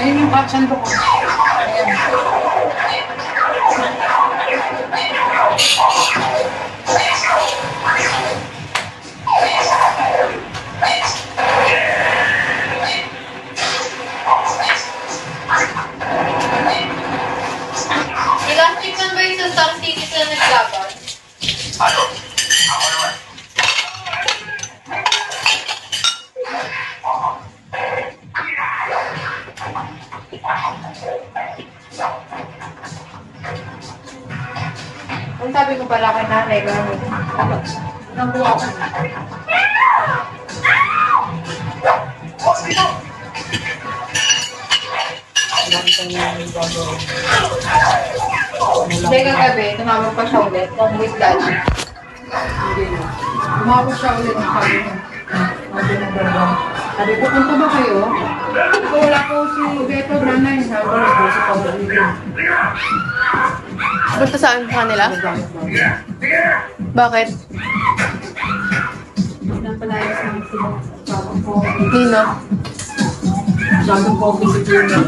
Ayun yung caption ko. Ilang chicken ba yung sa Star City na naglaban? Ano? Ako naman. Ang sabi ko pala kay nanay, gano'n. Nang buha ko. Hindi kagabi, tumawag pa siya ulit. Kung with dad. Hindi na. Umabot siya ulit ang sabi niya. Sabi ng ganda. Sabi ko, punta ba kayo? So, wala po si Beto Branay. Sabi ko, si Pablo. Punta saan sa kanila? Bakit? Pinapalayas naman sila. Sabang po. Nino? Sabang po si Juno.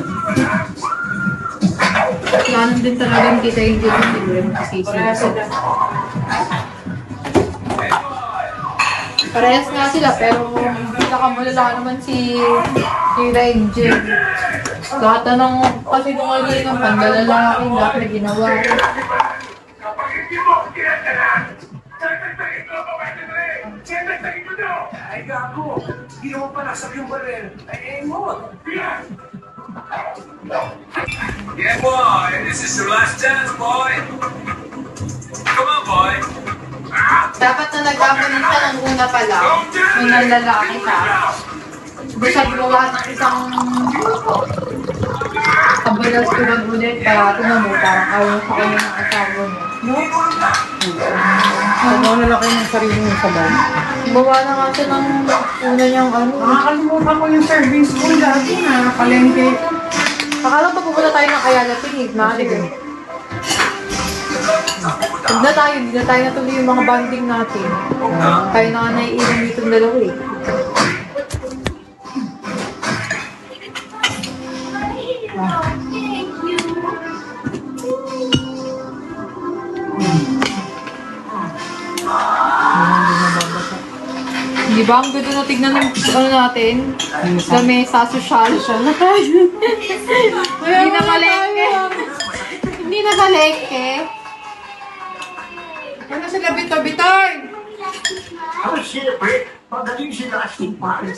Planon din talaga yung kita yung Juno si Juno. Parehas sila. Parehas nga sila, pero pinakamalala naman si Ranger. Lahat na ng kasi nung alin ng pandalalaki, lahat na ginawa. Ay, gago! Hindi naman panasap yung baril. Ay, mo! Yeah, boy! This is your last chance, boy! Come on, boy! Dapat na nagkakaroon siya ng una pa lang. Nung nanlalaki siya. Hindi siya gumawa ng isang kabalas ko ng ulit para tumamo. Parang ayaw sa kanya ng asawa mo. No? Sabaw na lang kayo ng sarili ng sabaw. Bawa na nga siya ng una niyang ano. Nakakalimutan ko yung serving school dati na palengke. Akala pa pupunta tayo ng Ayala Pinig na. Sige. Hindi na tayo natuloy yung mga banding natin. Tayo na nga naiiwan ditong dalawa eh. Di ba ang ganda na tignan ng ano natin? Lamesa, sosyal. Hindi na malengke. Hindi na malengke. Ano sila bitoy-bitoy? Oh, siyempre! Magaling si Lasting Paris.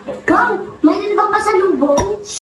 Ikaw, may bang pasalubong?